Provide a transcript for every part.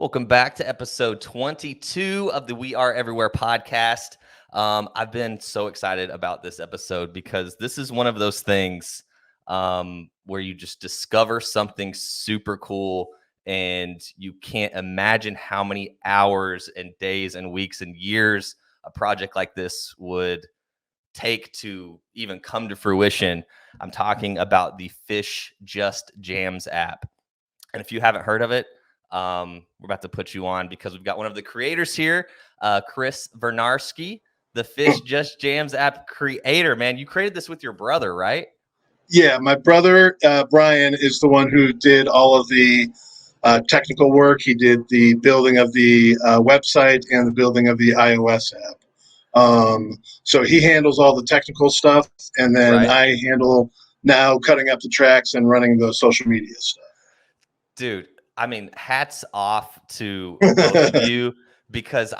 Welcome back to episode 22 of the We Are Everywhere podcast. I've been so excited about this episode because this is one of those things where you just discover something super cool and you can't imagine how many hours and days and weeks and years a project like this would take to even come to fruition. I'm talking about the Phish Just Jams app. And if you haven't heard of it, we're about to put you on because we've got one of the creators here, Chris Vernarsky, the Phish Just Jams app creator. Man, you created this with your brother, right? Yeah, my brother, Brian, is the one who did all of the technical work. He did the building of the website and the building of the iOS app. So he handles all the technical stuff, and then Right. I handle now cutting up the tracks and running the social media stuff. Dude, I mean, hats off to both of you because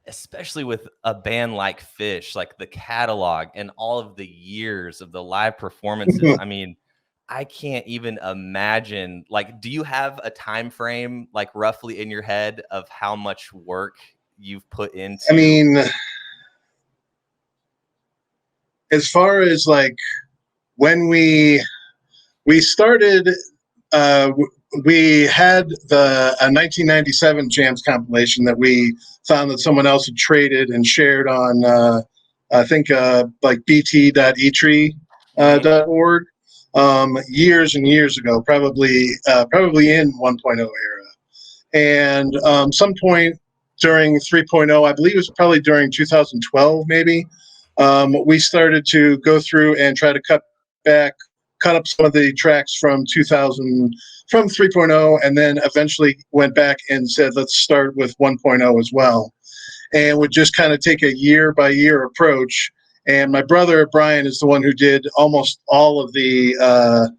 especially with a band like Phish, like the catalog and all of the years of the live performances. I mean, I can't even imagine. Like, do you have a time frame, like roughly in your head, of how much work you've put into? I mean, as far as like when we started, we had the 1997 Jams compilation that we found that someone else had traded and shared on, I think, like bt.etree.org years and years ago, probably in 1.0 era. And some point during 3.0, I believe it was probably during 2012, maybe, we started to go through and try to cut up some of the tracks from 3.0, and then eventually went back and said, let's start with 1.0 as well. And would just kind of take a year by year approach. And my brother, Brian, is the one who did almost all of the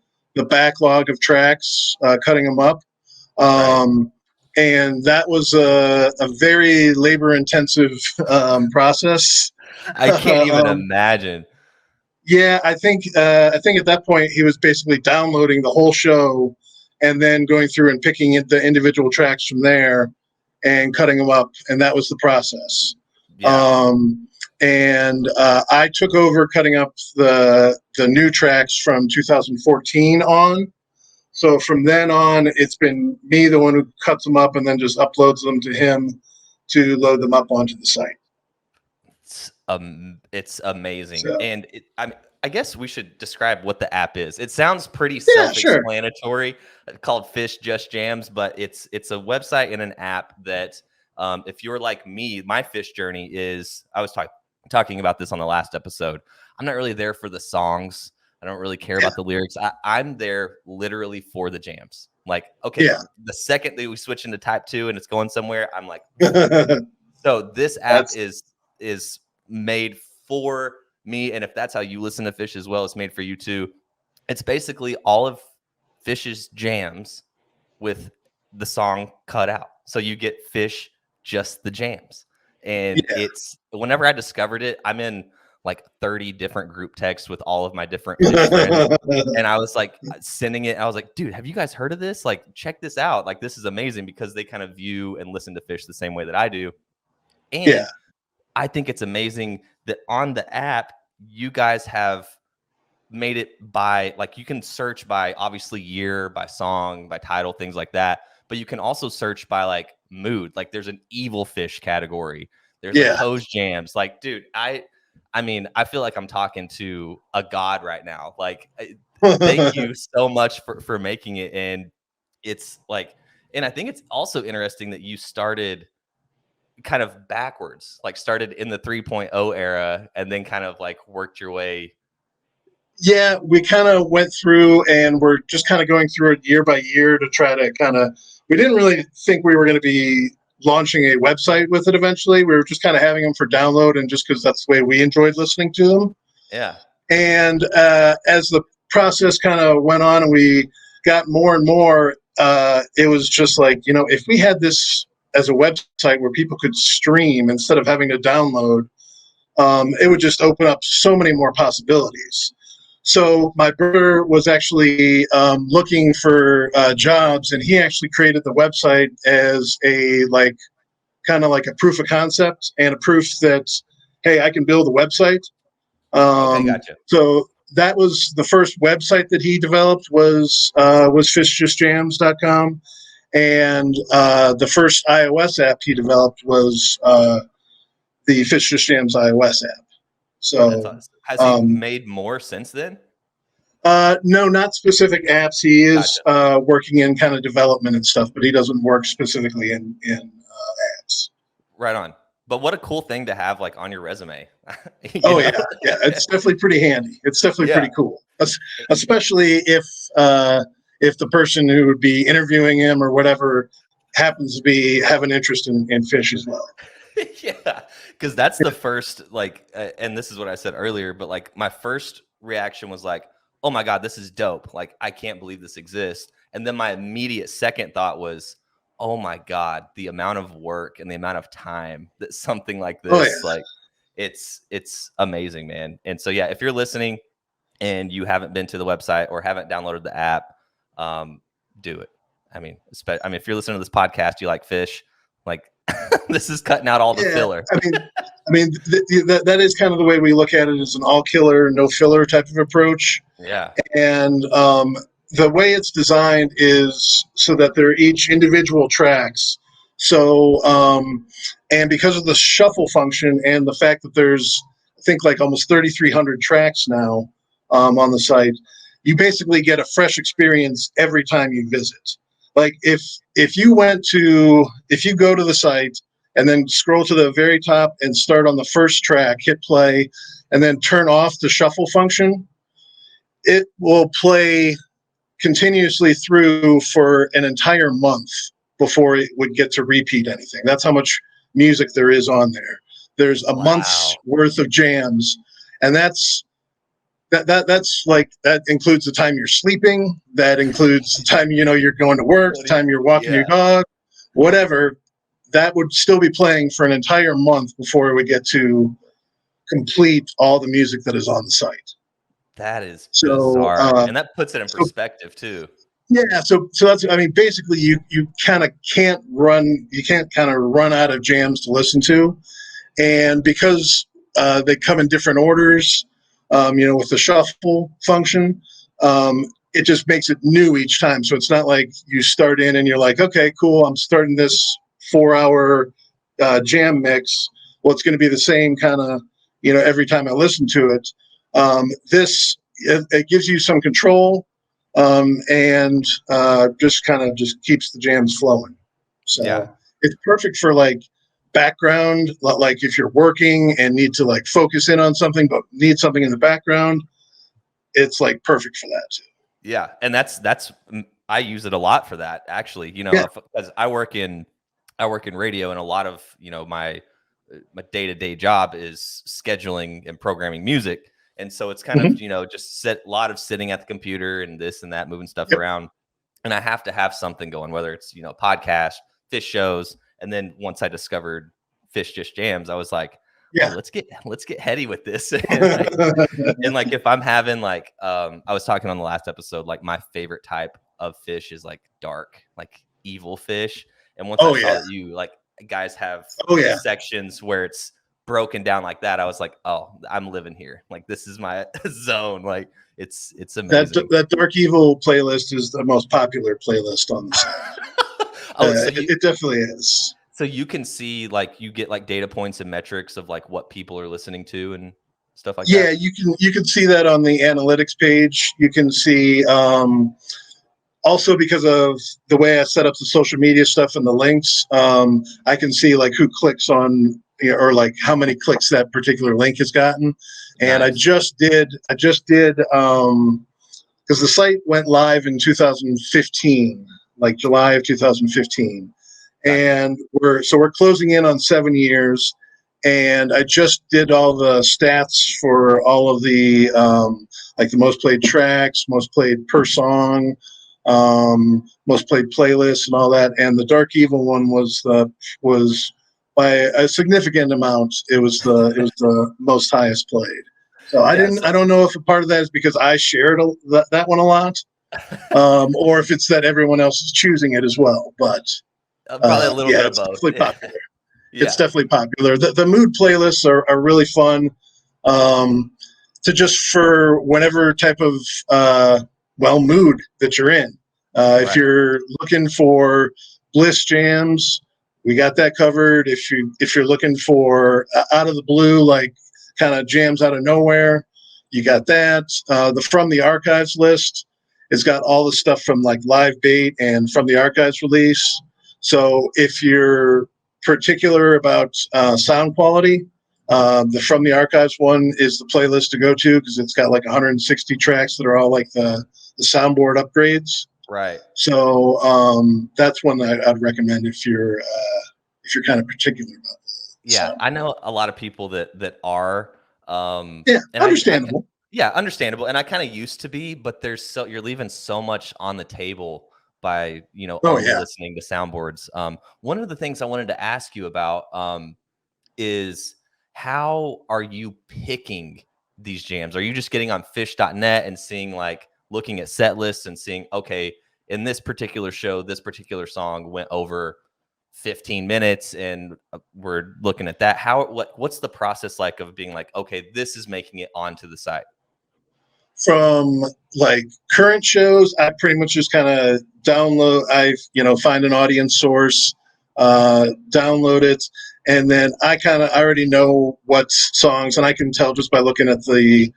backlog of tracks, cutting them up. And that was a very labor-intensive process. I can't even imagine. Yeah, I think at that point he was basically downloading the whole show and then going through and picking the individual tracks from there and cutting them up, and that was the process. Yeah. And I took over cutting up the new tracks from 2014 on. So from then on, it's been me, the one who cuts them up and then just uploads them to him to load them up onto the site. It's amazing. So. And I guess we should describe what the app is. It sounds pretty self-explanatory, called Phish Just Jams, but it's a website and an app that if you're like me, my Phish journey is, I was talking about this on the last episode. I'm not really there for the songs. I don't really care about the lyrics. I'm there literally for the jams. Like, okay, the second that we switch into type 2 and it's going somewhere, I'm like, so this app is made for me. And if that's how you listen to Phish as well, it's made for you too. It's basically all of Phish's jams with the song cut out. So you get Phish Just the Jams. And it's, whenever I discovered it, I'm in like 30 different group texts with all of my different Phish friends. And I was like sending it. I was like, dude, have you guys heard of this? Like, check this out. Like, this is amazing, because they kind of view and listen to Phish the same way that I do. And I think it's amazing that on the app, you guys have made it by, like, you can search by obviously year, by song, by title, things like that. But you can also search by like mood. Like, there's an evil Phish category. There's like Pose Jams. Like, dude, I mean, I feel like I'm talking to a god right now. Like, thank you so much for making it. And it's like, and I think it's also interesting that you started kind of backwards, like started in the 3.0 era and then kind of like worked your way. Yeah, we kind of went through and we're just kind of going through it year by year to try to kind of, we didn't really think we were going to be launching a website with it eventually. We were just kind of having them for download, and just because that's the way we enjoyed listening to them. Yeah. And as the process kind of went on and we got more and more, it was just like, you know, if we had this as a website where people could stream instead of having to download, it would just open up so many more possibilities. So my brother was actually looking for jobs, and he actually created the website as a kind of like a proof of concept and a proof that, hey, I can build a website. Okay, gotcha. So that was the first website that he developed was phishjustjams.com, and the first iOS app he developed was the Phish Just Jams iOS app. That's So awesome. Has he made more since then? No, not specific apps. He is Gotcha. working in kind of development and stuff, but he doesn't work specifically in apps. Right on. But what a cool thing to have like on your resume. Oh yeah, yeah. It's definitely pretty handy. It's definitely Yeah. pretty cool, especially if the person who would be interviewing him or whatever happens to have an interest in Phish as well. Yeah, because that's the first and this is what I said earlier, but like my first reaction was like, oh my God, this is dope. Like, I can't believe this exists. And then my immediate second thought was, oh my God, the amount of work and the amount of time that something like this, like it's amazing, man. And so, yeah, if you're listening and you haven't been to the website or haven't downloaded the app, do it. I mean, if you're listening to this podcast, you like Phish, like this is cutting out all the filler. That is kind of the way we look at it, as an all killer, no filler type of approach. Yeah. And the way it's designed is so that they're each individual tracks. So, and because of the shuffle function and the fact that there's, I think, like almost 3,300 tracks now on the site, you basically get a fresh experience every time you visit. Like if you go to the site and then scroll to the very top and start on the first track, hit play, and then turn off the shuffle function, it will play continuously through for an entire month before it would get to repeat anything. That's how much music there is on there. There's a month's worth of jams, and that's like, that includes the time you're sleeping, that includes the time you're going to work, the time you're walking your dog, whatever. That would still be playing for an entire month before it would get to complete all the music that is on the site. That is bizarre, and that puts it in perspective too. Yeah, so that's, basically you kind of can't run out of jams to listen to, and because they come in different orders, with the shuffle function, it just makes it new each time. So it's not like you start in and you're like, okay, cool, I'm starting this 4-hour jam mix. Well, it's going to be the same kind of, every time I listen to it. It gives you some control, and just keeps the jams flowing. So it's perfect for like background, like if you're working and need to like focus in on something but need something in the background, it's like perfect for that too. Yeah, and that's I use it a lot for that, actually, because I work in radio, and a lot of my day-to-day job is scheduling and programming music. And so it's kind of, just a lot of sitting at the computer and this and that, moving stuff around. And I have to have something going, whether it's, podcast, Phish shows. And then once I discovered Phish Just Jams, I was like, oh, let's get heady with this. and like if I'm having like, I was talking on the last episode, like my favorite type of Phish is like dark, like evil Phish. And once I saw that you like guys have sections where it's broken down like that, I was like, oh, I'm living here. Like, this is my zone. Like, it's amazing. That Dark Evil playlist is the most popular playlist on the site. It definitely is. So you can see, like, you get like data points and metrics of like what people are listening to and stuff like that. Yeah, you can see that on the analytics page. You can see also, because of the way I set up the social media stuff and the links, I can see like who clicks on, or like how many clicks that particular link has gotten. And nice. I just did because the site went live in 2015, like July of 2015. And we're closing in on 7 years. And I just did all the stats for all of the like the most played tracks, most played per song, most played playlists and all that. And the Dark Evil one was by a significant amount. It was the most highest played. So I don't know if a part of that is because I shared that one a lot, or if it's that everyone else is choosing it as well. But probably a little bit of it's both. definitely popular. Yeah. It's definitely popular. The mood playlists are really fun, to just for whatever type of mood that you're in. If you're looking for bliss jams, we got that covered. If you're looking for out of the blue, like kind of jams out of nowhere, you got that. The From the Archives list has got all the stuff from like Live Bait and From the Archives release. So if you're particular about sound quality, the From the Archives one is the playlist to go to because it's got like 160 tracks that are all like the soundboard upgrades. Right. So that's one that I'd recommend if you're kind of particular about that. Yeah, sound. I know a lot of people that are. And understandable. Understandable. And I kind of used to be, but you're leaving so much on the table by only listening to soundboards. One of the things I wanted to ask you about is how are you picking these jams? Are you just getting on Phish.net and seeing looking at set lists and seeing, okay, in this particular show, this particular song went over 15 minutes and we're looking at that? What's the process like of being like, okay, this is making it onto the site? From like current shows, I pretty much just kind of download. Find an audience source, download it, and then I already know what songs, and I can tell just by looking at the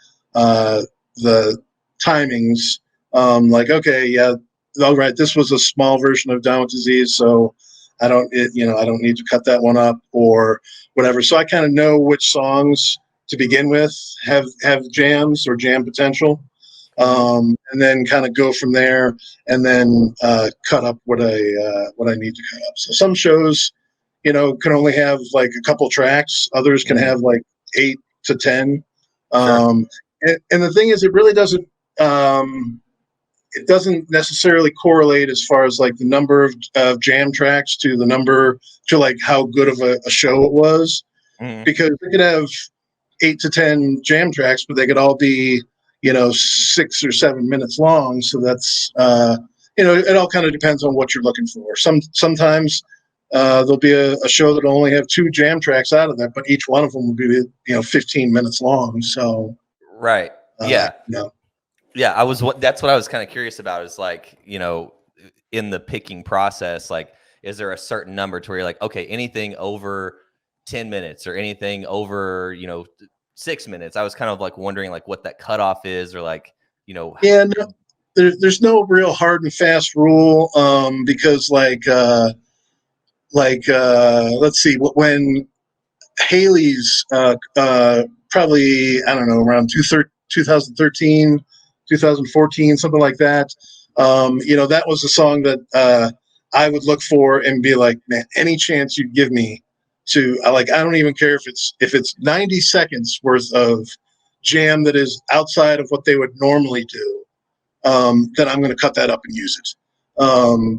timings. Okay, yeah, all right, this was a small version of Down with Disease, so I don't need to cut that one up or whatever. So I kind of know which songs to begin with have jams or jam potential, and then kind of go from there, and then cut up what I need to cut up. So some shows, can only have like a couple tracks. Others can have like 8 to 10. Sure. And the thing is, it really doesn't. It doesn't necessarily correlate as far as like the number of jam tracks to the number to like how good of a show it was, because we could have 8 to 10 jam tracks, but they could all be 6 or 7 minutes long. So that's it all kind of depends on what you're looking for. Sometimes there'll be a show that will only have 2 jam tracks out of that, but each one of them will be 15 minutes long. So right, yeah. Yeah, that's what I was kind of curious about is in the picking process, is there a certain number to where you're like, okay, anything over 10 minutes or anything over, 6 minutes? I was kind of wondering what that cutoff is or Yeah, no, there's no real hard and fast rule, because let's see, when Haley's probably, I don't know, around 2013, 2014, something like that. That was a song that I would look for and be like, man, any chance you give me to, I don't even care if it's 90 seconds worth of jam that is outside of what they would normally do, then I'm going to cut that up and use it,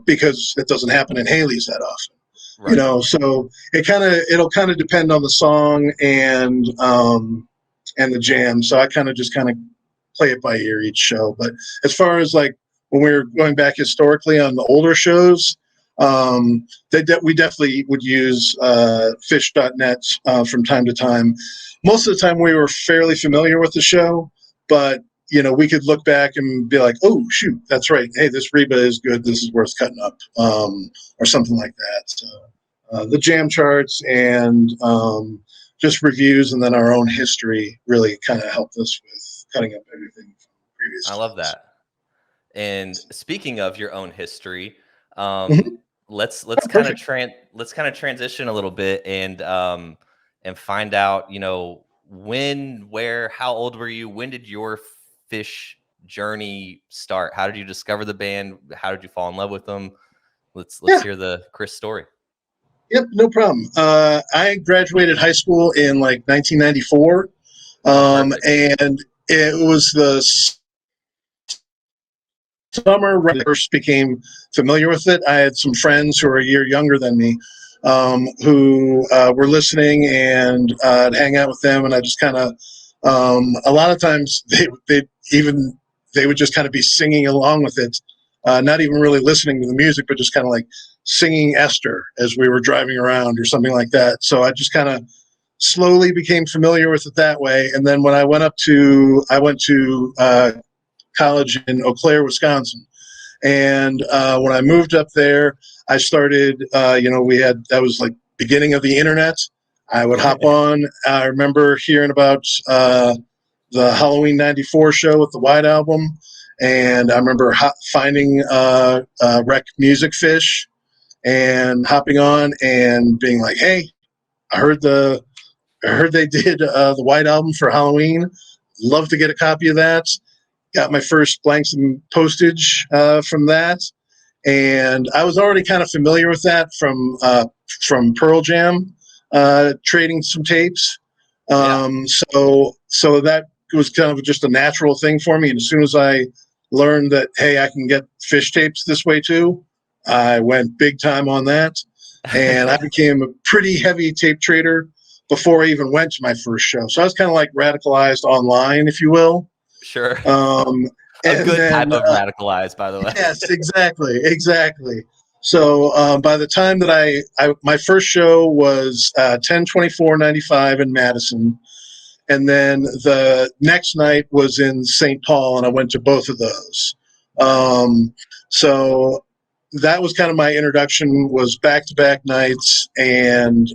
because it doesn't happen in Haley's that often. Right. So it'll kind of depend on the song and the jam. So I kind of play it by ear each show. But as far as when we were going back historically on the older shows, we definitely would use Phish.net from time to time. Most of the time we were fairly familiar with the show, but we could look back and be like, oh shoot, that's right. Hey, this Reba is good. This is worth cutting up, or something like that. So the jam charts and just reviews, and then our own history really kind of helped us with cutting up everything from previous. I love that. And speaking of your own history, let's kind of transition a little bit and find out, when, where, how old were you? When did your Phish journey start? How did you discover the band? How did you fall in love with them? Let's hear the Chris story. Yep, no problem. I graduated high school in 1994, and it was the summer when I first became familiar with it. I had some friends who were a year younger than me, who were listening, and I'd hang out with them, and I just kind of A lot of times they would just kind of be singing along with it, not even really listening to the music, but just kind of like singing Esther as we were driving around or something like that. So I just kind of slowly became familiar with it that way. And then when I went to college in Eau Claire, Wisconsin. And when I moved up there, I started, that was like beginning of the internet. I would hop on. I remember hearing about the Halloween '94 show with the White Album. And I remember finding Rec Music Phish and hopping on and being like, hey, I heard they did the White Album for Halloween. Love to get a copy of that. Got my first blanks and postage from that, and I was already kind of familiar with that from Pearl Jam, trading some tapes. So that was kind of just a natural thing for me. And as soon as I learned that, hey, I can get Phish tapes this way too, I went big time on that, and I became a pretty heavy tape trader before I even went to my first show. So I was kind of like radicalized online, if you will. Sure. A good type of radicalized, by the way. Yes, exactly. So by the time that my first show was 10/24/95 in Madison, and then the next night was in St. Paul, and I went to both of those. So that was kind of my introduction, was back-to-back nights, and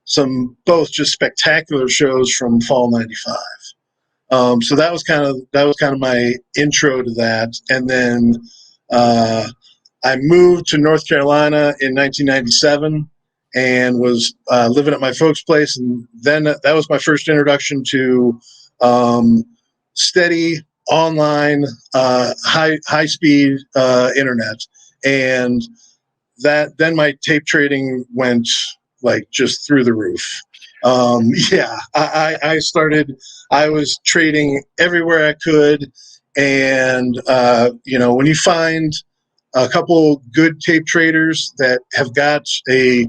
some both just spectacular shows from fall '95. So that was kind of my intro to that, and then I moved to North Carolina in 1997 and was living at my folks' place, and then that was my first introduction to steady online high speed internet, and then my tape trading went like just through the roof. I was trading everywhere I could. And, when you find a couple good tape traders that have got a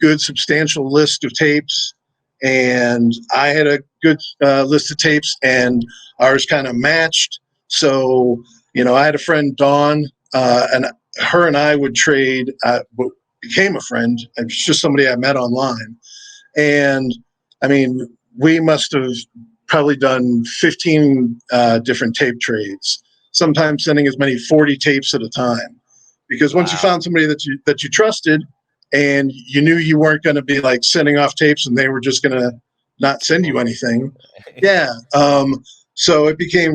good substantial list of tapes, and I had a good list of tapes, and ours kind of matched. So, I had a friend, Dawn, and her and I would trade, became a friend. It was just somebody I met online. And I mean, we must have probably done 15 different tape trades, sometimes sending as many 40 tapes at a time. Because once you found somebody that you trusted, and you knew you weren't going to be like sending off tapes and they were just going to not send you anything. Yeah. So it became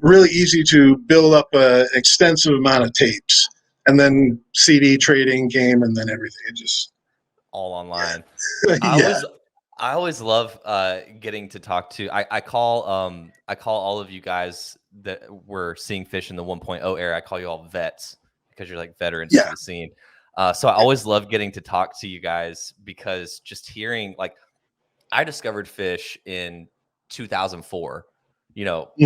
really easy to build up an extensive amount of tapes, and then CD trading came, and then everything. It just all online. Yeah. I always love getting to talk to. I call all of you guys that were seeing Phish in the 1.0 era. I call you all vets because you're like veterans to the scene. So I always love getting to talk to you guys, because just hearing, like, I discovered Phish in 2004.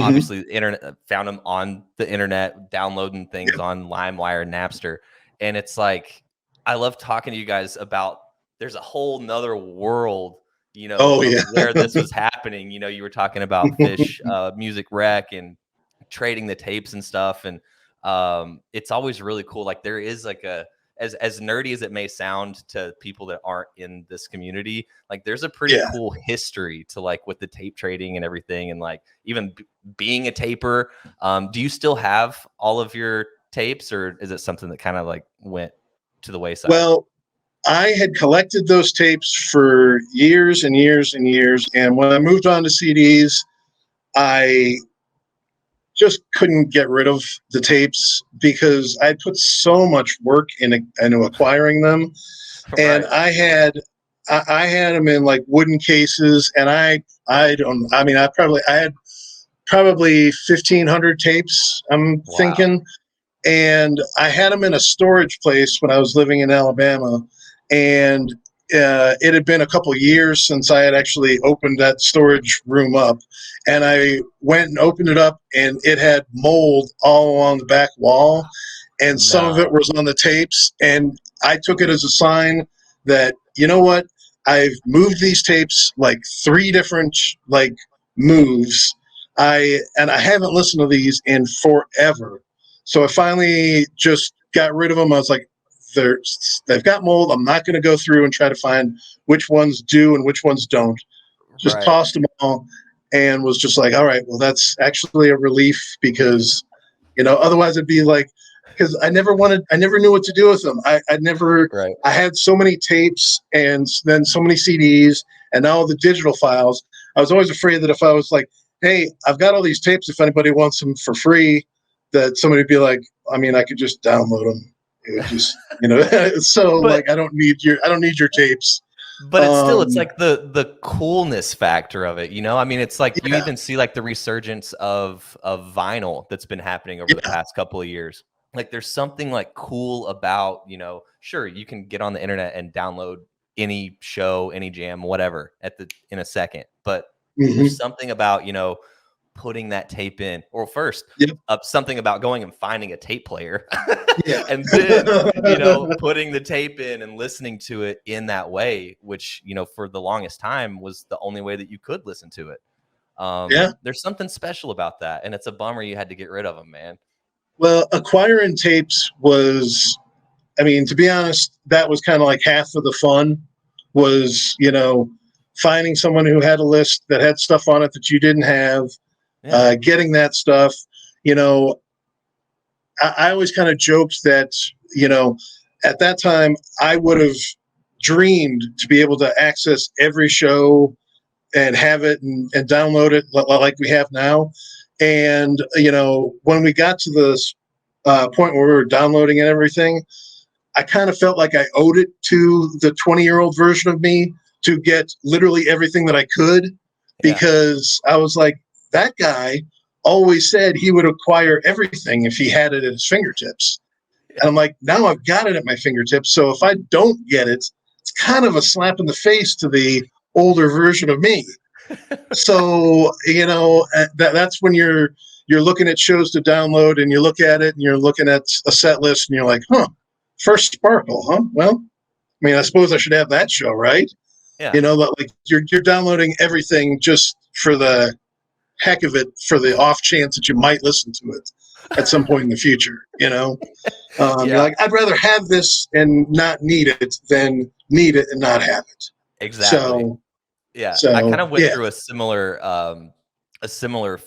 Obviously the internet, found them on the internet, downloading things on LimeWire, Napster, and it's like I love talking to you guys about. There's a whole nother world, where this was happening. You were talking about Phish, Music Rec, and trading the tapes and stuff, and it's always really cool. Like, there is like as nerdy as it may sound to people that aren't in this community, like there's a pretty cool history to like with the tape trading and everything, and like even being a taper. Do you still have all of your tapes, or is it something that kind of like went to the wayside? Well, I had collected those tapes for years and years and years, and when I moved on to CDs, I just couldn't get rid of the tapes because I put so much work into acquiring them. Right. And I had them in like wooden cases, and I had probably 1,500 tapes, I'm thinking. And I had them in a storage place when I was living in Alabama, and it had been a couple years since I had actually opened that storage room up, and I went and opened it up, and it had mold all along the back wall, and some of it was on the tapes, and I took it as a sign that, you know what, I've moved these tapes like 3 different like moves. I haven't listened to these in forever. So I finally just got rid of them. I was like, they've got mold. I'm not going to go through and try to find which ones do and which ones don't. Just Right. tossed them all and was just like, all right, well, that's actually a relief because, otherwise it'd be like, because I never knew what to do with them. Right. I had so many tapes and then so many CDs and now all the digital files. I was always afraid that if I was like, hey, I've got all these tapes, if anybody wants them for free, that somebody would be like, I mean, I could just download them. It would just, so But like, I don't need your tapes. But it's like the coolness factor of it, I mean, it's like you even see like the resurgence of vinyl that's been happening over the past couple of years. Like there's something like cool about, sure, you can get on the internet and download any show, any jam, whatever in a second. But there's something about, putting that tape in, or first something about going and finding a tape player and then putting the tape in and listening to it in that way, which for the longest time was the only way that you could listen to it. There's something special about that, and it's a bummer you had to get rid of them, man. Well, acquiring tapes was, I mean, to be honest, that was kind of like half of the fun was, finding someone who had a list that had stuff on it that you didn't have, getting that stuff. I always kind of joked that, at that time I would have dreamed to be able to access every show and have it and download it like we have now. And, when we got to this point where we were downloading and everything, I kind of felt like I owed it to the 20-year-old version of me to get literally everything that I could, because I was like, that guy always said he would acquire everything if he had it at his fingertips. And I'm like, now I've got it at my fingertips. So if I don't get it, it's kind of a slap in the face to the older version of me. So, that's when you're looking at shows to download and you look at it and you're looking at a set list and you're like, First Sparkle, huh? Well, I mean, I suppose I should have that show, right? Yeah. Like you're downloading everything just for the heck of it, for the off chance that you might listen to it at some point in the future. You're like, I'd rather have this and not need it than need it and not have it. Exactly. So I kind of went through a similar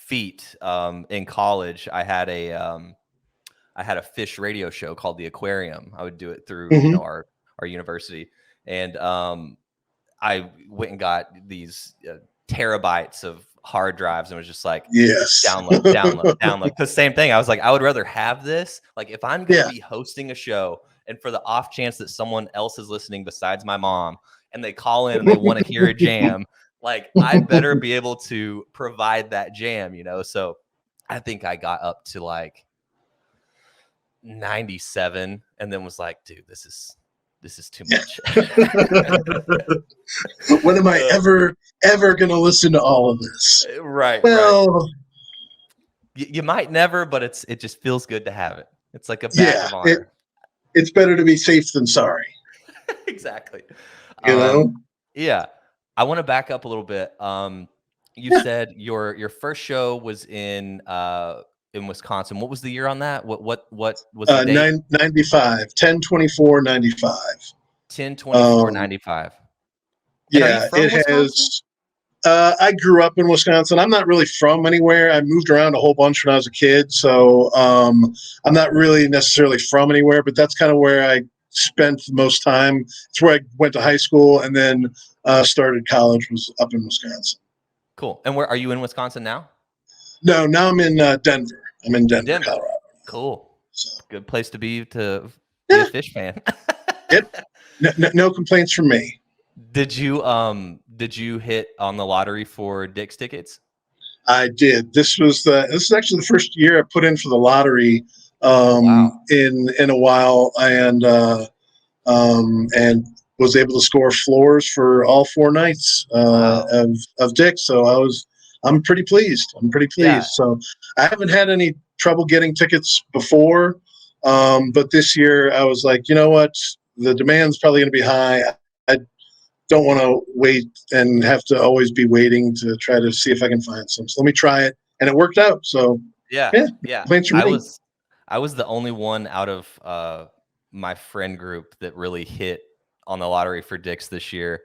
feat in college. I had a Phish radio show called The Aquarium. I would do it through our university, and I went and got these terabytes of hard drives and was just like, download. Because same thing, I was like, I would rather have this. Like if I'm going to be hosting a show, and for the off chance that someone else is listening besides my mom, and they call in and they want to hear a jam, like I better be able to provide that jam, So I think I got up to like 97 and then was like, dude, this is too much. When am I ever gonna listen to all of this? Right. Well, you might never, but it just feels good to have it. It's like a badge of honor. It's better to be safe than sorry. Exactly. Yeah. I want to back up a little bit. You said your first show was in Wisconsin. What was the year on that? What was the date? 95, 10/24/95. 10/24/95. Yeah, it has. I grew up in Wisconsin. I'm not really from anywhere. I moved around a whole bunch when I was a kid, so I'm not really necessarily from anywhere. But that's kind of where I spent the most time. It's where I went to high school and then started college. Was up in Wisconsin. Cool. And where are you in Wisconsin now? No, now I'm in Denver. I'm in Denver, Colorado. Cool. So. Good place to be a Phish fan. Yep. No complaints from me. Did you hit on the lottery for Dick's tickets? I did. This is actually the first year I put in for the lottery in a while, and was able to score floors for all 4 nights of Dick's. So I'm pretty pleased. Yeah. So I haven't had any trouble getting tickets before, but this year I was like, you know what, the demand's probably going to be high. don't want to wait and have to always be waiting to try to see if I can find some. So let me try it, and it worked out. So Yeah, yeah, yeah. thanks for me. I was the only one out of my friend group that really hit on the lottery for Dick's this year.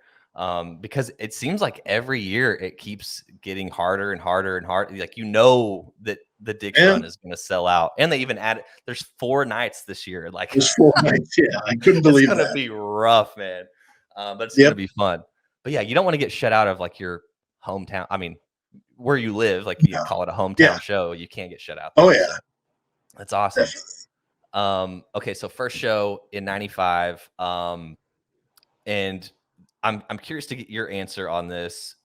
Because it seems like every year it keeps getting harder and harder and harder. Like, that the Dick's run is going to sell out, and they even added. There's 4 nights this year. Like, there's 4 nights. Yeah, I couldn't it's believe going to that. be rough, man. But it's going to be fun. But yeah, you don't want to get shut out of like your hometown. I mean, where you live, like you call it a hometown show. You can't get shut out there. Oh yeah, so that's awesome. Definitely. Okay, so first show in '95, and I'm curious to get your answer on this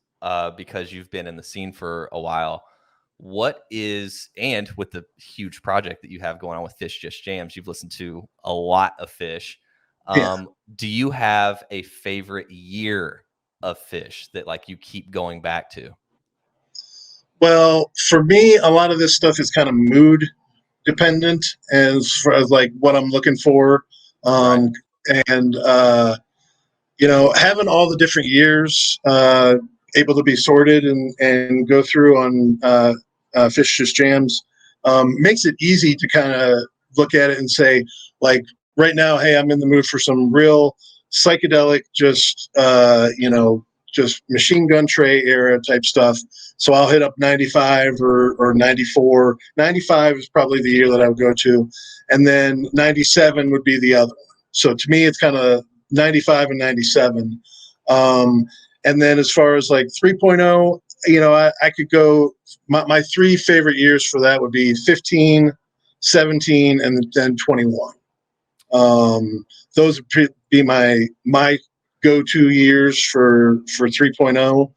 because you've been in the scene for a while. What is, and with the huge project that you have going on with Phish Just Jams, you've listened to a lot of Phish. Do you have a favorite year of Phish that like you keep going back to? Well, for me, a lot of this stuff is kind of mood dependent as far as like what I'm looking for. Right. And having all the different years able to be sorted and go through on Phish Just Jams makes it easy to kind of look at it and say, like, right now, hey, I'm in the mood for some real psychedelic, just Machine Gun Tray era type stuff. So I'll hit up 95 or 94. 95 is probably the year that I would go to. And then 97 would be the other one. So to me, it's kind of 95 and 97. And then as far as like 3.0, I could go, my 3 favorite years for that would be 15, 17, and then 21. Those would be my go-to years for 3.0.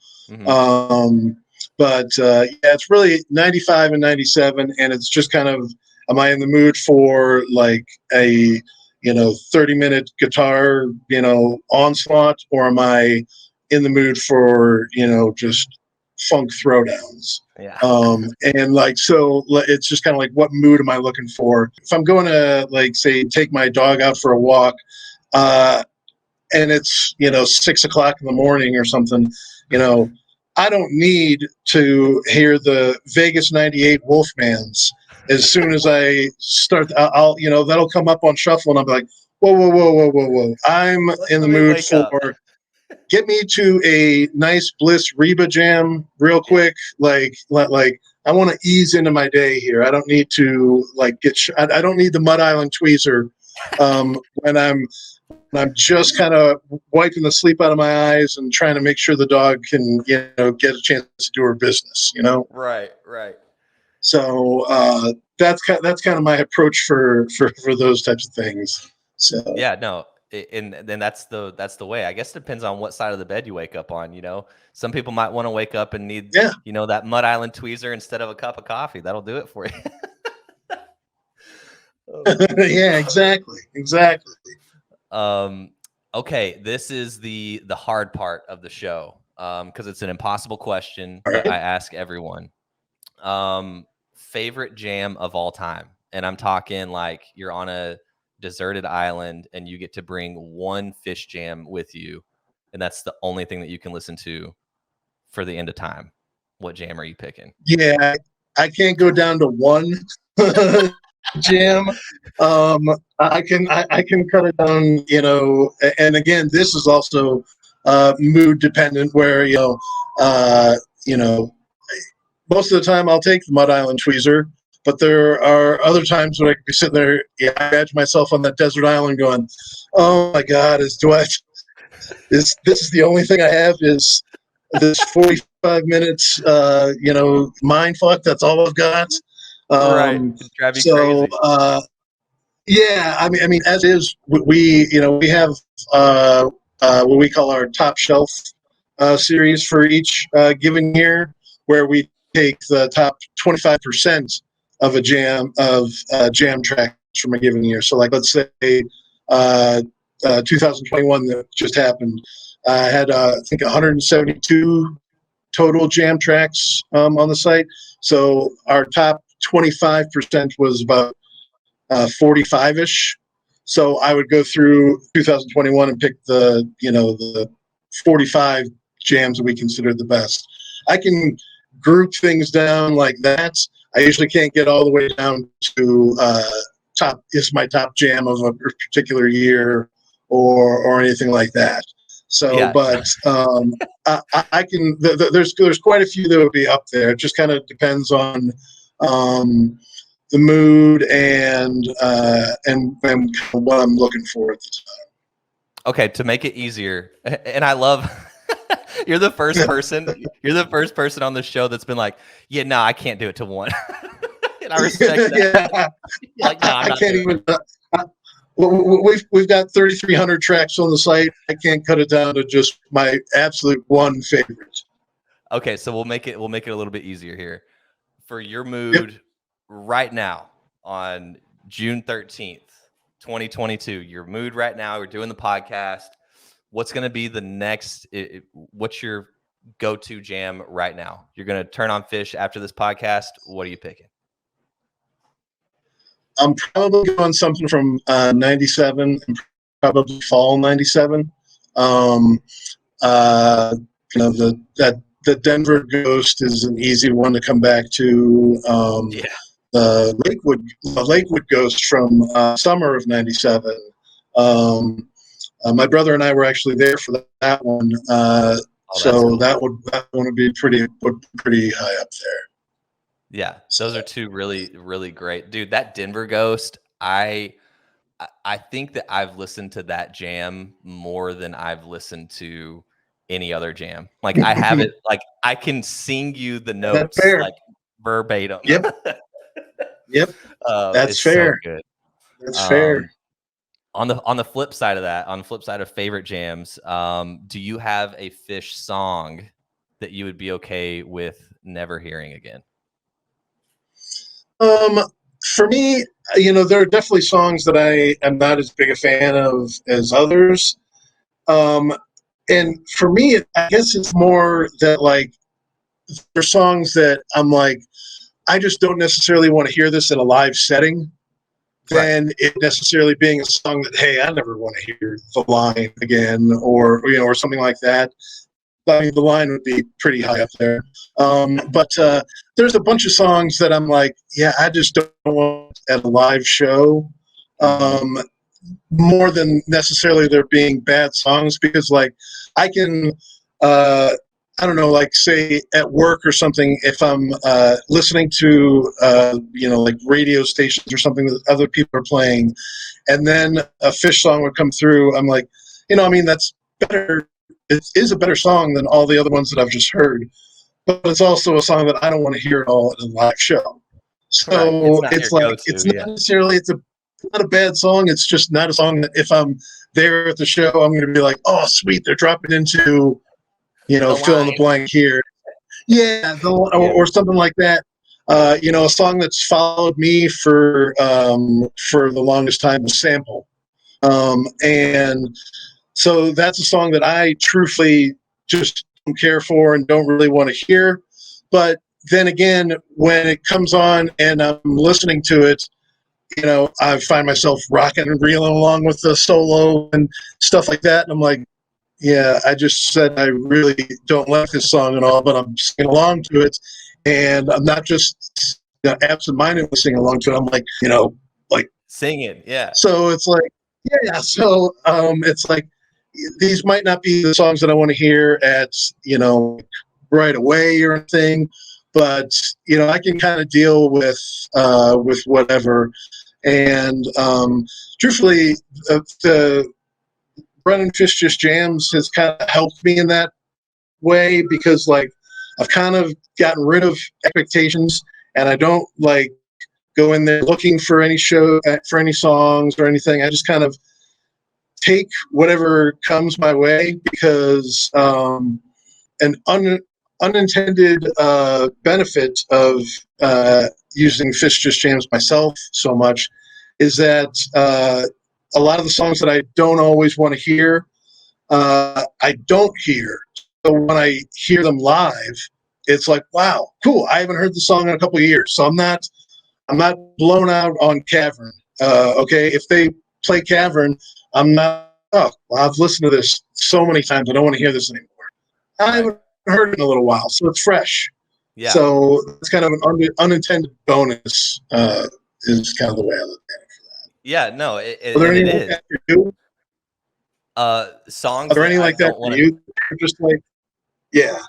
But it's really 95 and 97, and it's just kind of, am I in the mood for like a 30-minute guitar onslaught, or am I in the mood for just funk throwdowns? And like, so it's just kind of like, what mood am I looking for? If I'm going to, like, say, take my dog out for a walk, and it's 6 o'clock in the morning or something, I don't need to hear the Vegas 98 Wolfmans. As soon as I start, I'll that'll come up on shuffle, and I'll be like, whoa, whoa, whoa, whoa, whoa, whoa! I'm in the mood for, get me to a nice Bliss Reba jam real quick. Like I want to ease into my day here. I don't need to like I don't need the Mud Island tweezer when I'm just kind of wiping the sleep out of my eyes and trying to make sure the dog can get a chance to do her business. Right. So that's kind of my approach for those types of things. So yeah, no, and then that's the way. I guess it depends on what side of the bed you wake up on. Some people might want to wake up and need that Mud Island tweezer instead of a cup of coffee. That'll do it for you. Yeah, exactly. Okay, this is the hard part of the show because it's an impossible question that I ask everyone. Favorite jam of all time, and I'm talking like you're on a deserted island and you get to bring one Phish jam with you, and that's the only thing that you can listen to for the end of time. What jam are you picking? Yeah, I can't go down to one jam. I can cut it down, and again, this is also mood dependent, where most of the time I'll take the Mud Island tweezer, but there are other times when I could be sitting there, I imagine myself on that desert island going, oh my God, this is the only thing I have, is this 45 minutes, mind fuck. That's all I've got. Right. Drive you crazy. Yeah, I mean, as is, we have what we call our top shelf series for each given year, where we take the top 25% of a jam tracks from a given year. So, like, let's say 2021 that just happened, had I think 172 total jam tracks on the site. So our top 25% was about 45-ish. So I would go through 2021 and pick the 45 jams that we consider the best. I can group things down like that. I usually can't get all the way down to top is my top jam of a particular year or anything like that. So, Yeah. but I can. There's quite a few that would be up there. It just kind of depends on the mood and what I'm looking for at the time. Okay, to make it easier, and I love you're the first person on the show that's been like, yeah, no, I can't do it to one. And I respect that. Yeah. Like, no, I can't even. We've got 3,300 tracks on the site. I can't cut it down to just my absolute one favorite. Okay, so we'll make it a little bit easier here. For your mood right now on June 13th, 2022, your mood right now, we're doing the podcast. What's going to be the next, what's your go-to jam right now? You're going to turn on Phish after this podcast. What are you picking? I'm probably going something from 97 and probably fall 97. The Denver Ghost is an easy one to come back to. The Lakewood Ghost from summer of 97. My brother and I were actually there for that one. So cool. that one would be pretty high up there. Yeah, those are two really, really great. Dude, that Denver Ghost, I think that I've listened to that jam more than I've listened to any other jam. Like I have it, like I can sing you the notes like verbatim. Yep. Yep. That's fair. So good. That's fair. On the flip side of that, on the flip side of favorite jams, do you have a Phish song that you would be okay with never hearing again? For me, there are definitely songs that I am not as big a fan of as others. And for me, I guess it's more that like there's songs that I'm like, I just don't necessarily want to hear this in a live setting than it necessarily being a song that, hey, I never want to hear the line again or something like that. I mean, the line would be pretty high up there. But there's a bunch of songs that I'm like, yeah, I just don't want at a live show. More than necessarily there being bad songs, because like I can, I don't know, like say at work or something, if I'm listening to, like radio stations or something that other people are playing, and then a Phish song would come through, I'm like, that's better. It is a better song than all the other ones that I've just heard, but it's also a song that I don't want to hear at all at a live show. So it's like, it's not necessarily, it's not a bad song. It's just not a song that if I'm there at the show, I'm going to be like, oh, sweet, they're dropping into, fill in the blank here. Yeah, or something like that. A song that's followed me for the longest time was Sample. And so that's a song that I truthfully just don't care for and don't really want to hear. But then again, when it comes on and I'm listening to it, I find myself rocking and reeling along with the solo and stuff like that. And I'm like, yeah, I just said I really don't like this song at all, but I'm singing along to it. And I'm not just absent-mindedly singing along to it. I'm like, like singing. Yeah. So it's like, yeah. So it's like, these might not be the songs that I want to hear at, right away or anything, but, I can kind of deal with whatever. And truthfully, the running Phish Just Jams has kind of helped me in that way, because like I've kind of gotten rid of expectations, and I don't like go in there looking for any songs or anything. I just kind of take whatever comes my way, because an unintended benefit of using Phish Just Jams myself so much is that a lot of the songs that I don't always want to hear, I don't hear. So when I hear them live, it's like, wow, cool. I haven't heard the song in a couple of years, so I'm not blown out on Cavern. Okay, if they play Cavern, I'm not oh, well, I've listened to this so many times. I don't want to hear this anymore. I Right. haven't heard it in a little while, so it's fresh. Yeah. So it's kind of an unintended bonus. Is kind of the way I look at it. Yeah. No, Are there and any it like is. that for you? Are Songs there that any I like that don't for want to. you? Just like, yeah,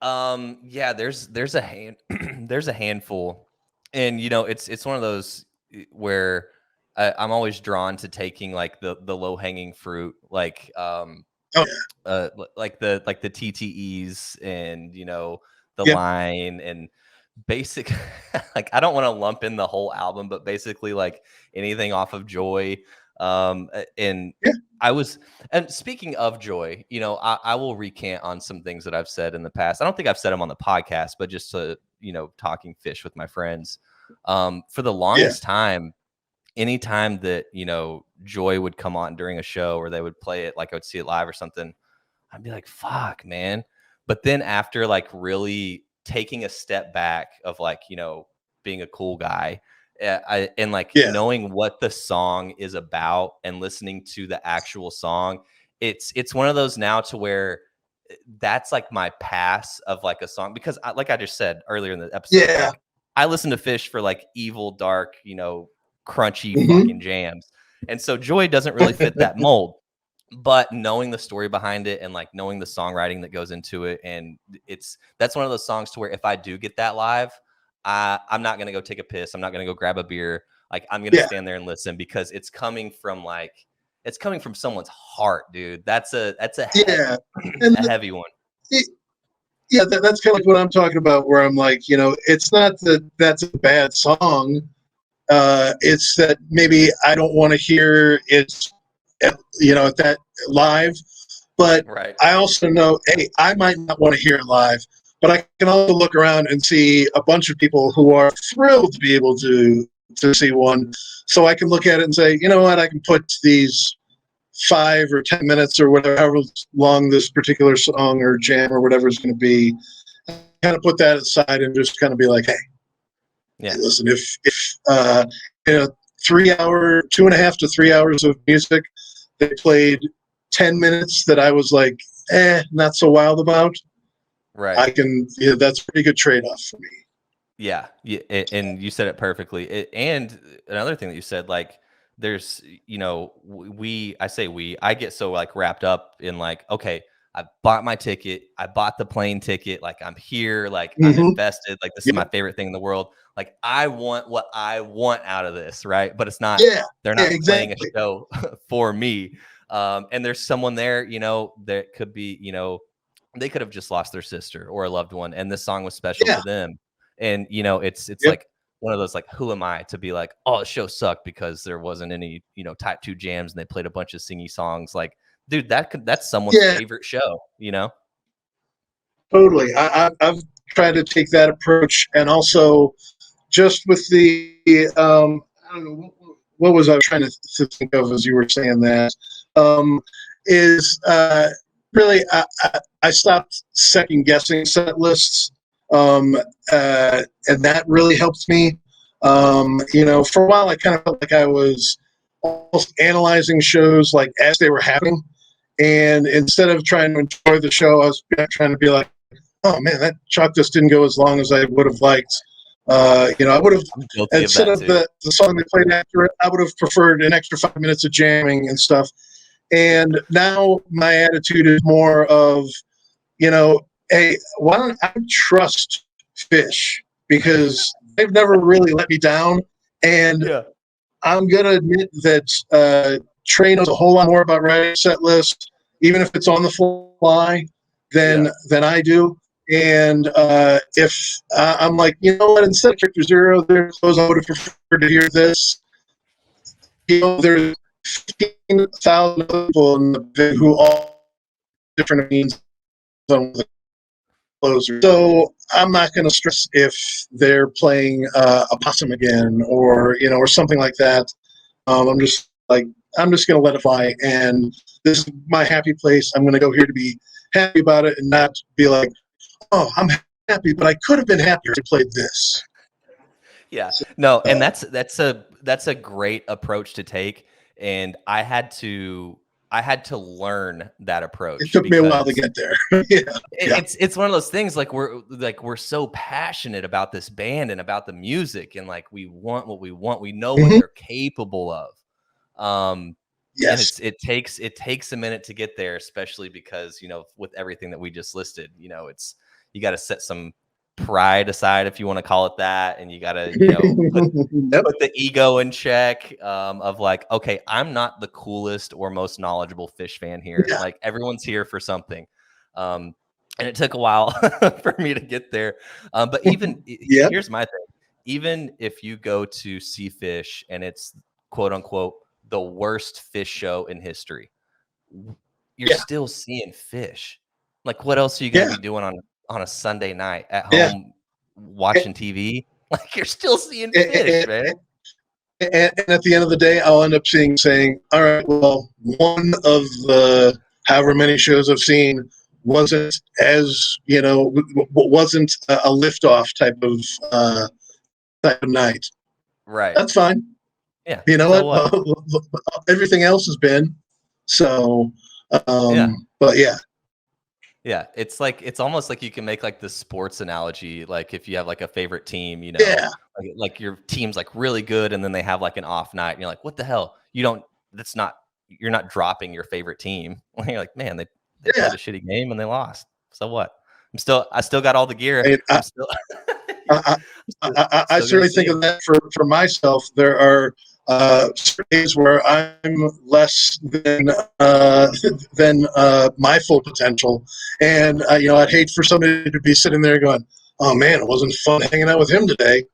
Yeah, there's a hand there's a handful, and it's one of those where I'm always drawn to taking like the low hanging fruit, like oh like the TTEs, and the yeah, line and basic. Like, I don't want to lump in the whole album, but basically like anything off of Joy. And yeah, I was, and speaking of Joy, I will recant on some things that I've said in the past. I don't think I've said them on the podcast, but just talking Phish with my friends. For the yeah, longest time, anytime that Joy would come on during a show, or they would play it, like I would see it live or something, I'd be like, fuck, man. But then after like really taking a step back of like, being a cool guy, and like yeah, knowing what the song is about and listening to the actual song, it's one of those now to where that's like my pass of like a song, because like I just said earlier in the episode, yeah. like I listen to Phish for like evil, dark, crunchy Mm-hmm. fucking jams. And so Joy doesn't really fit that mold, but knowing the story behind it and like knowing the songwriting that goes into it, and that's one of those songs to where if I do get that live, I'm not gonna go take a piss, I'm not gonna go grab a beer, like I'm gonna Yeah, stand there and listen, because it's coming from someone's heart, dude. That's yeah, and a heavy one. yeah, that's kind of like what I'm talking about. Where I'm like, it's not that that's a bad song. It's that maybe I don't want to hear it, at that live. But Right. I also know, hey, I might not want to hear it live, but I can also look around and see a bunch of people who are thrilled to be able to see one. So I can look at it and say, you know what, I can put these 5 or 10 minutes or whatever, however long this particular song or jam or whatever is going to be, kind of put that aside and just kind of be like, hey, Yeah. listen, if in a 3 hour, 2.5 to 3 hours of music, they played 10 minutes that I was like, not so wild about. Right. I can, that's a pretty good trade off for me. Yeah, and you said it perfectly. And another thing that you said, like, there's, I say I get so like wrapped up in like, okay, I bought my ticket, I bought the plane ticket, like I'm here, like I'm Mm-hmm. invested, like this is my Yep. favorite thing in the world. Like I want what I want out of this, right? But it's not, Yeah. they're Yeah. not playing a Exactly. show for me. And there's someone there, that could be, they could have just lost their sister or a loved one, and this song was special Yeah. to them. And it's Yep. like one of those, like, who am I to be like, oh, the show sucked because there wasn't any type 2 jams and they played a bunch of singy songs. Like, dude, that's someone's Yeah. favorite show. Totally. I've tried to take that approach, and also just with the, I don't know, what was I trying to think of as you were saying that, is really, I stopped second guessing set lists, and that really helped me. For a while, I kind of felt like I was almost analyzing shows like as they were happening, and instead of trying to enjoy the show, I was trying to be like, oh man, that chalk just didn't go as long as I would have liked. I would have, I'm guilty of instead that of too. the song they played after it, I would have preferred an extra 5 minutes of jamming and stuff. And now my attitude is more of, hey, why don't I trust Phish, because they've never really let me down. And Yeah. I'm going to admit that Trey knows a whole lot more about writing set lists, even if it's on the fly, Yeah. than I do. And if I'm like, you know what, instead of Character Zero, there's those I would have preferred to hear this. There's 15,000 people in the band who all different opinions on the closer. So I'm not going to stress if they're playing a possum again, or something like that. I'm just like, I'm just going to let it fly, and this is my happy place. I'm going to go here to be happy about it, and not be like, oh, I'm happy, but I could have been happier to play this. Yeah. No, and So, that's a great approach to take. And I had to I had to learn that approach. It took me a while to get there. Yeah. It's one of those things, like we're so passionate about this band and about the music, and like we want what we want. We know what they're capable of. And it takes a minute to get there, especially because, with everything that we just listed, you got to set some pride aside, if you want to call it that, and you got to put the ego in check, of like, okay, I'm not the coolest or most knowledgeable Phish fan here. Like, everyone's here for something, and it took a while for me to get there, but even here's my thing: even if you go to see Phish and it's quote unquote the worst Phish show in history, you're still seeing Phish. Like, what else are you gonna be doing on a Sunday night at home watching TV? Like, you're still seeing Phish, man. And at the end of the day, I'll end up saying, all right, well, one of the however many shows I've seen wasn't as, wasn't a liftoff type of night. Right. That's fine. Yeah. You know what? Everything else has been. So, but yeah. Yeah, it's almost like you can make like the sports analogy, like if you have like a favorite team, like your team's like really good and then they have like an off night and you're like, what the hell? You're not dropping your favorite team. You're like, man, they played a shitty game and they lost. So what? I still got all the gear. I certainly think of that for myself. There are days where I'm less than my full potential, and I'd hate for somebody to be sitting there going, "Oh man, it wasn't fun hanging out with him today,"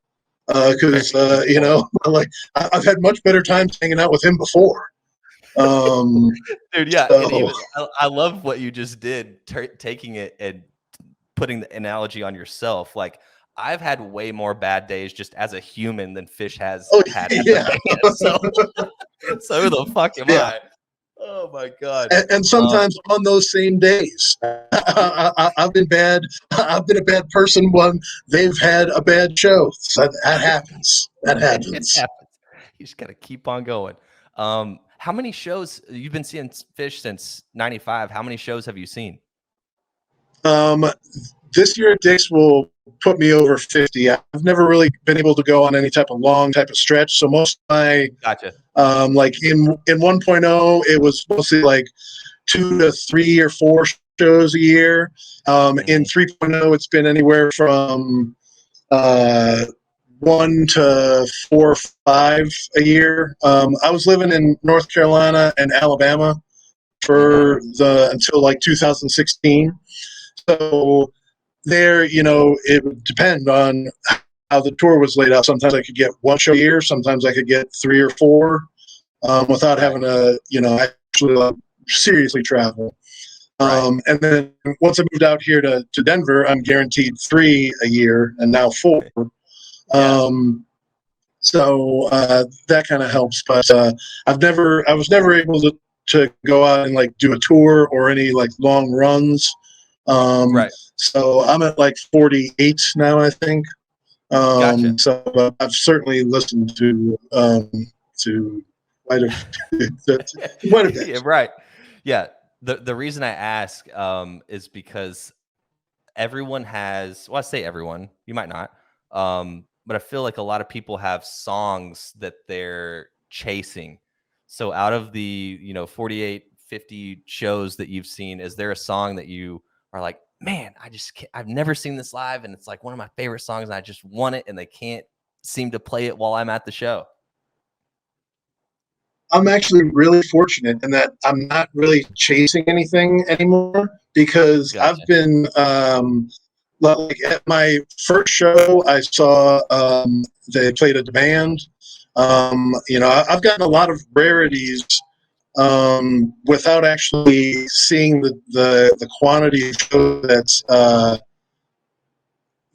because like I've had much better times hanging out with him before. Dude, yeah, so. I love what you just did, taking it and putting the analogy on yourself. Like, I've had way more bad days just as a human than Phish has had as a band. So who the fuck am I? Oh my god! And sometimes on those same days, I've been bad. I've been a bad person when they've had a bad show. So that happens. That happens. You just got to keep on going. How many shows you've been seeing Phish since '95? How many shows have you seen? This year at Dick's will put me over 50. I've never really been able to go on any type of long type of stretch. So most of my, like in 1.0, it was mostly like 2 to 3 or 4 shows a year. In 3.0, it's been anywhere from 1 to 4 or 5 a year. I was living in North Carolina and Alabama until like 2016. So there, it would depend on how the tour was laid out. Sometimes I could get 1 show a year. Sometimes I could get 3 or 4 without having to, actually seriously travel. And then once I moved out here to Denver, I'm guaranteed 3 a year and now 4. So that kind of helps. But I was never able to go out and like do a tour or any like long runs. So I'm at like 48 now, I think. So I've certainly listened to quite a bit. Yeah, right. Yeah. The reason I ask is because everyone has, well, I say everyone, you might not, but I feel like a lot of people have songs that they're chasing. So out of the 48, 50 shows that you've seen, is there a song that you are like, man, I've never seen this live and it's like one of my favorite songs and I just want it and they can't seem to play it while I'm at the show? I'm actually really fortunate in that I'm not really chasing anything anymore because I've been like at my first show I saw they played a band. I've gotten a lot of rarities without actually seeing the quantity of show that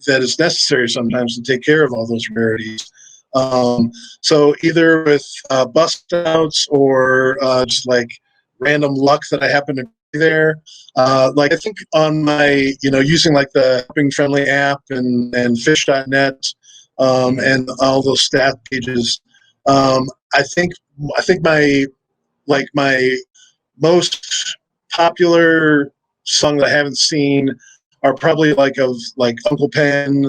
is necessary sometimes to take care of all those rarities. So either with bust outs or just like random luck that I happen to be there. Like I think on my, using like the Helping Friendly app and Phish.net and all those stat pages, I think my most popular songs I haven't seen are probably like Uncle Pen,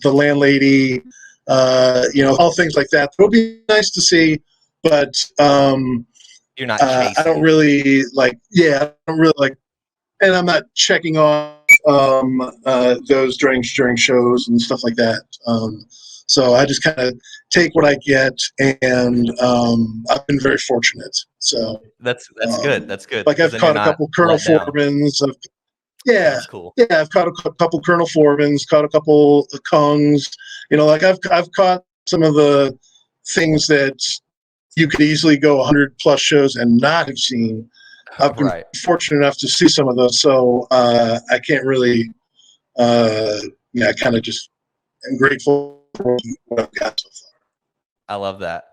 The Landlady, all things like that. It would be nice to see, but you're not chasing. I don't really like. Yeah, I don't really like, and I'm not checking off those during shows and stuff like that. So I just kind of take what I get, and I've been very fortunate. So that's good. That's good. Like I've caught a couple Colonel Foremans. That's cool. Yeah, I've caught a couple Colonel Foremans, caught a couple Kongs. Like I've caught some of the things that you could easily go 100 plus shows and not have seen. I've been fortunate enough to see some of those, so I can't really. I kind of just am grateful for what I've got so far. I love that.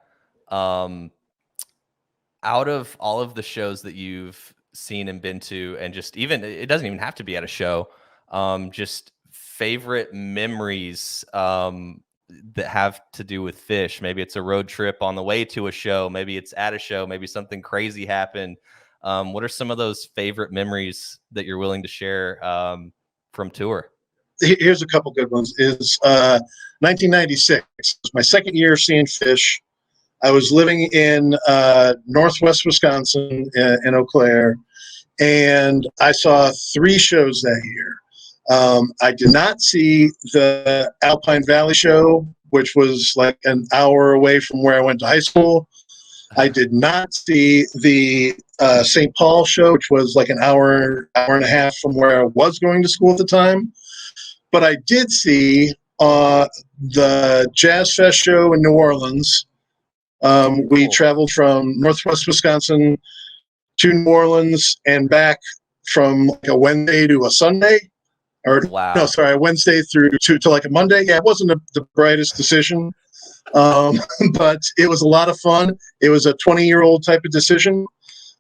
Out of all of the shows that you've seen and been to, and just even, it doesn't even have to be at a show, just favorite memories that have to do with Phish. Maybe it's a road trip on the way to a show, maybe it's at a show, maybe something crazy happened. What are some of those favorite memories that you're willing to share from tour? Here's a couple good ones. Is 1996. My second year seeing Phish. I was living in northwest Wisconsin in Eau Claire, and I saw 3 shows that year. I did not see the Alpine Valley show, which was like an hour away from where I went to high school. I did not see the St. Paul show, which was like an hour and a half from where I was going to school at the time. But I did see the Jazz Fest show in New Orleans. We traveled from northwest Wisconsin to New Orleans and back from like a Wednesday to a Sunday. A Wednesday through to like a Monday. Yeah, it wasn't the brightest decision. But it was a lot of fun. It was a 20-year-old type of decision.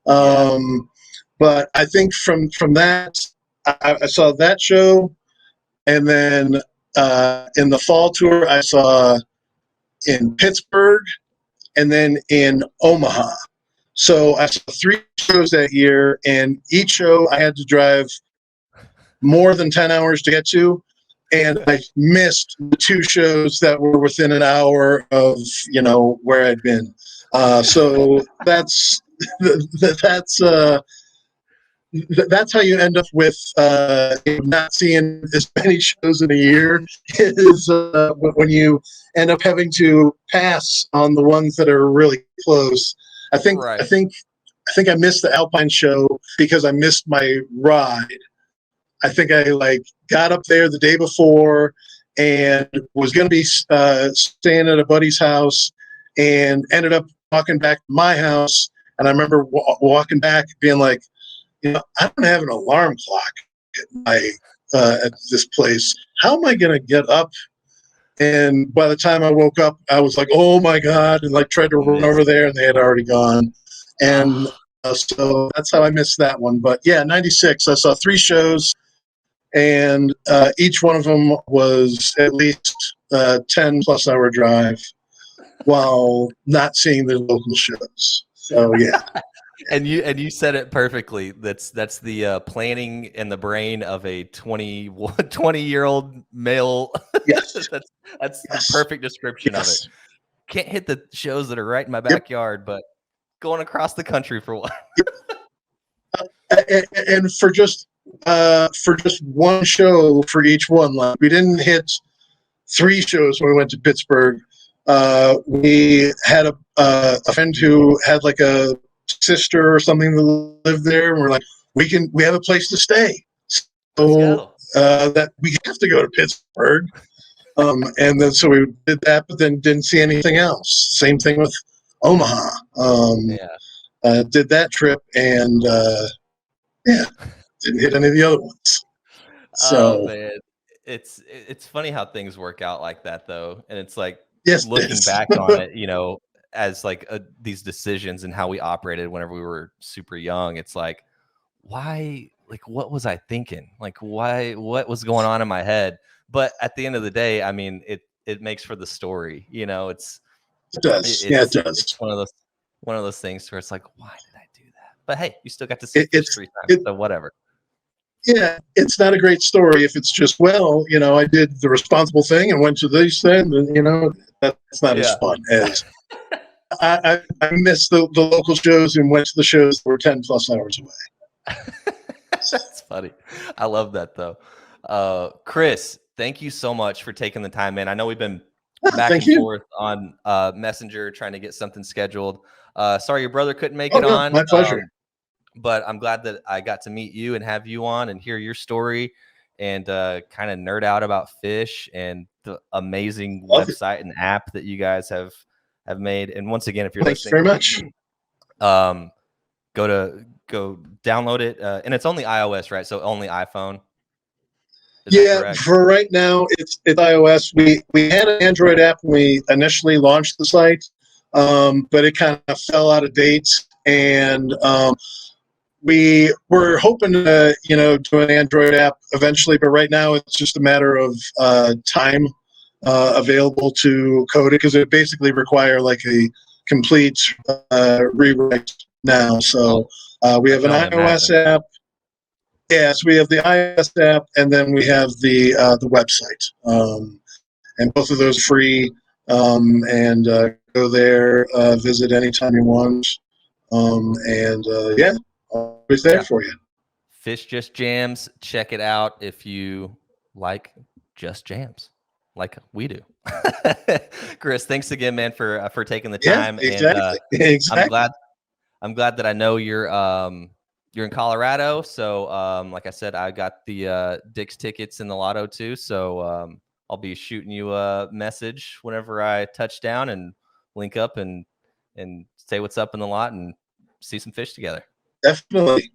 But I think from that, I saw that show. And then in the fall tour, I saw in Pittsburgh and then in Omaha. So I saw 3 shows that year, and each show I had to drive more than 10 hours to get to. And I missed the 2 shows that were within an hour of, where I'd been. So that's how you end up with not seeing as many shows in a year. Is when you end up having to pass on the ones that are really close. I think I missed the Alpine show because I missed my ride. I think I got up there the day before and was going to be staying at a buddy's house, and ended up walking back to my house. And I remember walking back being like, I don't have an alarm clock at this place. How am I going to get up? And by the time I woke up, I was like, oh my God, and tried to run over there, and they had already gone. And so that's how I missed that one. But yeah, 96, I saw 3 shows, and each one of them was at least 10 plus hour drive while not seeing the local shows. So yeah. And you said it perfectly. That's the planning in the brain of a 20-year-old male. Yes. that's the perfect description of it. Can't hit the shows that are right in my backyard, but going across the country for one. And for just one show for each one. We didn't hit 3 shows when we went to Pittsburgh. We had a friend who had a sister or something that lived there, and we're like, we have a place to stay, so that we have to go to Pittsburgh. And then so we did that, but then didn't see anything else. Same thing with Omaha. Did that trip, and didn't hit any of the other ones. So man, it's funny how things work out like that, though, and it's like, yes, looking back on it, as these decisions and how we operated whenever we were super young. It's like, why? What was I thinking? Why? What was going on in my head? But at the end of the day, I mean, it makes for the story. It does. It does. It's one of those things where it's like, why did I do that? But hey, you still got to see Phish 3 times, so whatever. Yeah, it's not a great story if it's just, well, I did the responsible thing and went to these things, and that's not as fun as I missed the local shows and went to the shows that were 10 plus hours away. That's funny. I love that though. Chris, thank you so much for taking the time, man. I know we've been back and forth on Messenger trying to get something scheduled. Sorry your brother couldn't make it on. My pleasure. But I'm glad that I got to meet you and have you on and hear your story and kind of nerd out about Phish and the amazing website and app that you guys have made. And once again, if you're listening, very much. Go download it, and it's only iOS, right? So only iPhone. Yeah, for right now, it's iOS. We had an Android app when we initially launched the site, but it kind of fell out of date, and we were hoping to do an Android app eventually, but right now it's just a matter of time available to code it, because it basically require like a complete rewrite now. So we have an iOS app. Yes, we have the iOS app, and then we have the website, and both of those free. And go there, visit anytime you want, and always there for you. Phish Just Jams. Check it out if you like Just Jams, like we do. Chris, thanks again, man, for taking the time. Yeah, exactly. And exactly. I'm glad that I know you're in Colorado. So like I said, I got the Dick's tickets in the lotto too. So I'll be shooting you a message whenever I touch down and link up and say what's up in the lot and see some Phish together. Definitely.